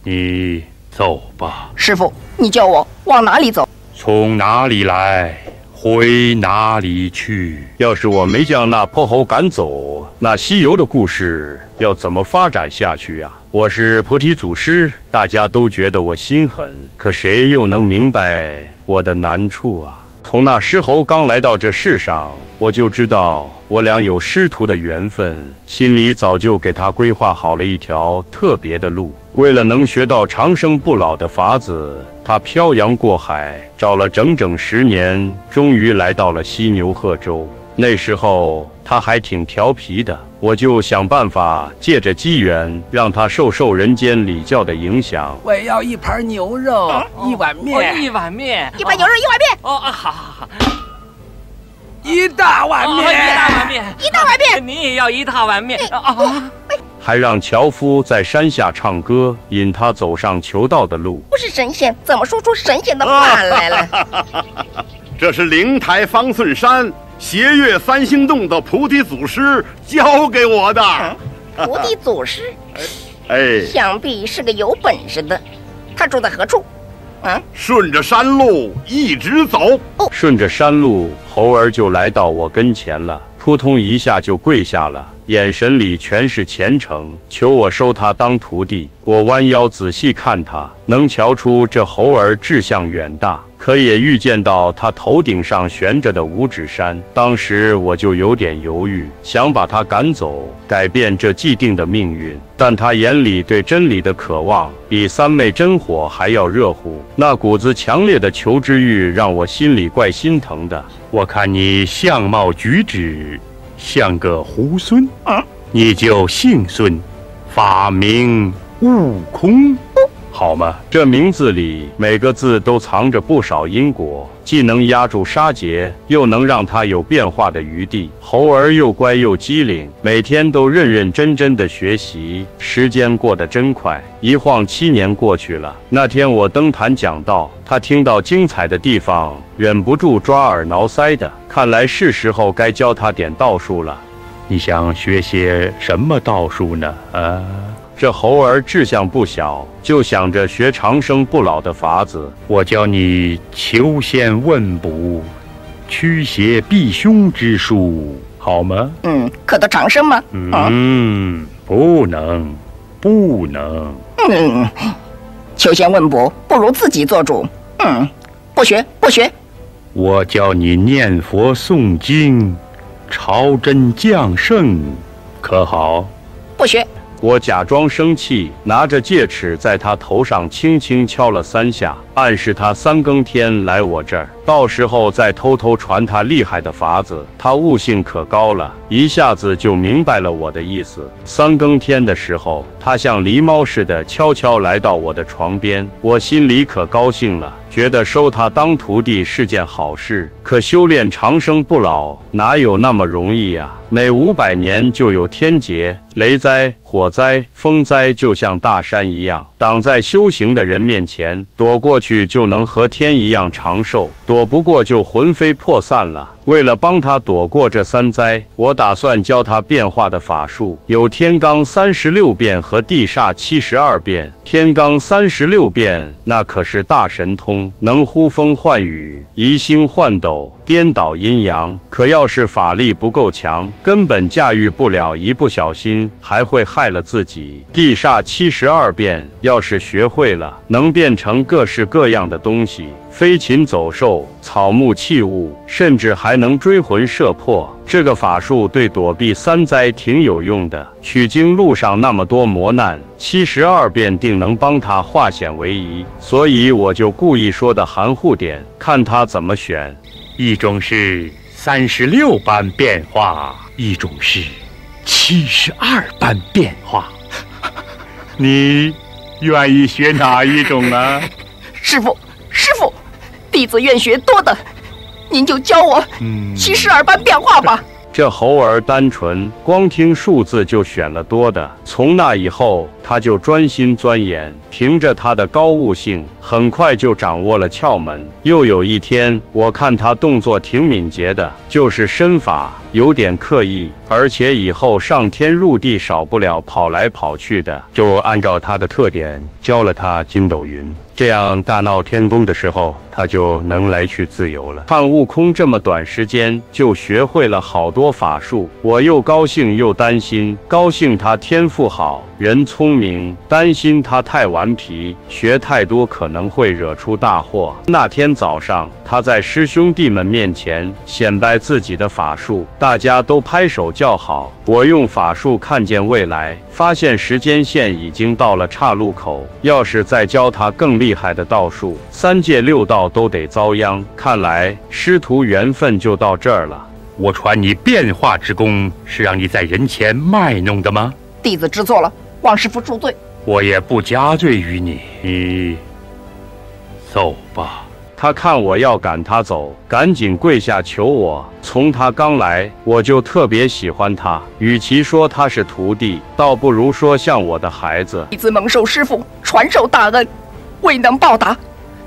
你走吧。师傅，你叫我往哪里走？从哪里来，回哪里去。要是我没将那泼猴赶走，那西游的故事要怎么发展下去呀？我是菩提祖师，大家都觉得我心狠，可谁又能明白我的难处啊？从那狮猴刚来到这世上，我就知道我俩有师徒的缘分，心里早就给他规划好了一条特别的路。为了能学到长生不老的法子，他漂洋过海，找了整整10年，终于来到了犀牛贺州。那时候他还挺调皮的，我就想办法借着机缘，让他受人间礼教的影响。我要一盘牛肉，1碗面，1碗面，1盘牛肉，1碗面。哦，好，一大碗面，一大碗面，你也要一大碗面还让樵夫在山下唱歌，引他走上求道的路。不是神仙，怎么说出神仙的话来了？这是灵台方寸山斜月3星洞的菩提祖师教给我的。菩提祖师，想必是个有本事的。他住在何处？顺着山路一直走。顺着山路，猴儿就来到我跟前了，扑通一下就跪下了，眼神里全是虔诚，求我收他当徒弟。我弯腰仔细看他，能瞧出这猴儿志向远大，可也预见到他头顶上悬着的五指山。当时我就有点犹豫，想把他赶走，改变这既定的命运。但他眼里对真理的渴望比3昧真火还要热乎，那股子强烈的求知欲让我心里怪心疼的。我看你相貌举止像个猢狲，你就姓孙，法名悟空，好吗？这名字里每个字都藏着不少因果，既能压住杀劫，又能让他有变化的余地。猴儿又乖又机灵，每天都认真的学习，时间过得真快，一晃7年过去了。那天我登坛讲道，他听到精彩的地方，忍不住抓耳挠腮的。看来是时候该教他点道术了。你想学些什么道术呢？这猴儿志向不小，就想着学长生不老的法子。我教你求仙问卜、驱邪避凶之术，好吗？可得长生吗？不能。求仙问卜，不如自己做主。不学。我教你念佛诵经，朝真降圣，可好？不学。我假装生气，拿着戒尺在他头上轻轻敲了3下，暗示他3更天来我这儿，到时候再偷偷传他厉害的法子。他悟性可高了，一下子就明白了我的意思。3更天的时候，他像狸猫似的悄悄来到我的床边，我心里可高兴了，觉得收他当徒弟是件好事。可修炼长生不老哪有那么容易呀？每500年就有天劫、雷灾、火灾、风灾，就像大山一样，挡在修行的人面前，躲过去就能和天一样长寿，躲不过就魂飞魄散了。为了帮他躲过这3灾，我打算教他变化的法术，有天罡36变和地煞72变。天罡36变那可是大神通，能呼风唤雨、移星换斗、颠倒阴阳。可要是法力不够强，根本驾驭不了，一不小心还会害了自己。地煞72变要是学会了，能变成各式各样的东西，飞禽走兽、草木器物，甚至还能追魂摄魄。这个法术对躲避3灾挺有用的。取经路上那么多磨难，72变定能帮他化险为夷，所以我就故意说的含糊点，看他怎么选。一种是36般变化，一种是72般变化。你愿意学哪一种呢？师傅，弟子愿学多的，您就教我72般变化吧。这猴儿单纯，光听数字就选了多的。从那以后，他就专心钻研，凭着他的高悟性，很快就掌握了窍门。又有一天，我看他动作挺敏捷的，就是身法有点刻意，而且以后上天入地少不了跑来跑去的，就按照他的特点教了他筋斗云。这样大闹天宫的时候，他就能来去自由了。看悟空这么短时间就学会了好多法术，我又高兴又担心。高兴他天赋好，人聪明；担心他太顽皮，学太多可能会惹出大祸。那天早上，他在师兄弟们面前显摆自己的法术，大家都拍手叫好。我用法术看见未来，发现时间线已经到了岔路口。要是再教他更厉害的道术，3界6道都得遭殃。看来师徒缘分就到这儿了。我传你变化之功，是让你在人前卖弄的吗？弟子知错了，望师傅恕罪。我也不加罪于你，你走吧。他看我要赶他走，赶紧跪下求我。从他刚来，我就特别喜欢他，与其说他是徒弟，倒不如说像我的孩子。弟子蒙受师父传授大恩，未能报答，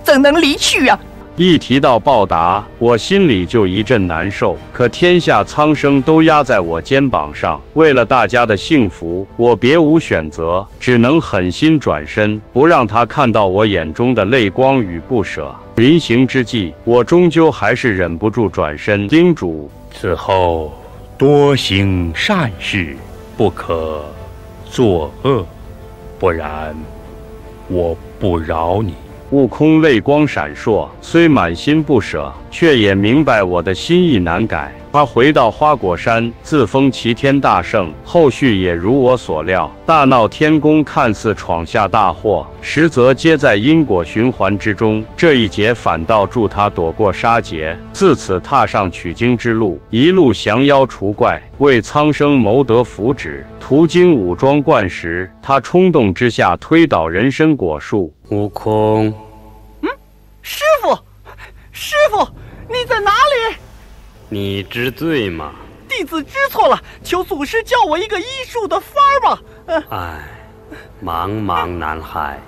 怎能离去啊？一提到报答，我心里就一阵难受。可天下苍生都压在我肩膀上，为了大家的幸福，我别无选择，只能狠心转身，不让他看到我眼中的泪光与不舍。临行之际，我终究还是忍不住转身叮嘱：此后多行善事，不可作恶，不然我不饶你。悟空泪光闪烁，虽满心不舍，却也明白我的心意难改。他回到花果山，自封齐天大圣，后续也如我所料，大闹天宫看似闯下大祸，实则皆在因果循环之中。这一劫反倒助他躲过杀劫，自此踏上取经之路，一路降妖除怪，为苍生谋得福祉。途经武装观时，他冲动之下推倒人参果树。悟空，师傅，师傅，你在哪里？你知罪吗？弟子知错了，求祖师教我一个医术的法儿吧。唉，茫茫南海，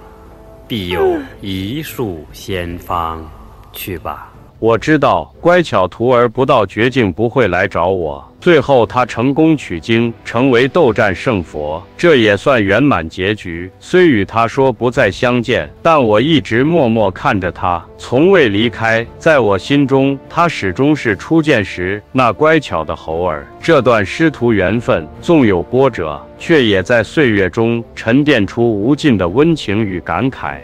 必有医术仙方，去吧。我知道乖巧徒儿不到绝境不会来找我。最后他成功取经，成为斗战胜佛，这也算圆满结局。虽与他说不再相见，但我一直默默看着他，从未离开。在我心中，他始终是初见时那乖巧的猴儿。这段师徒缘分纵有波折，却也在岁月中沉淀出无尽的温情与感慨。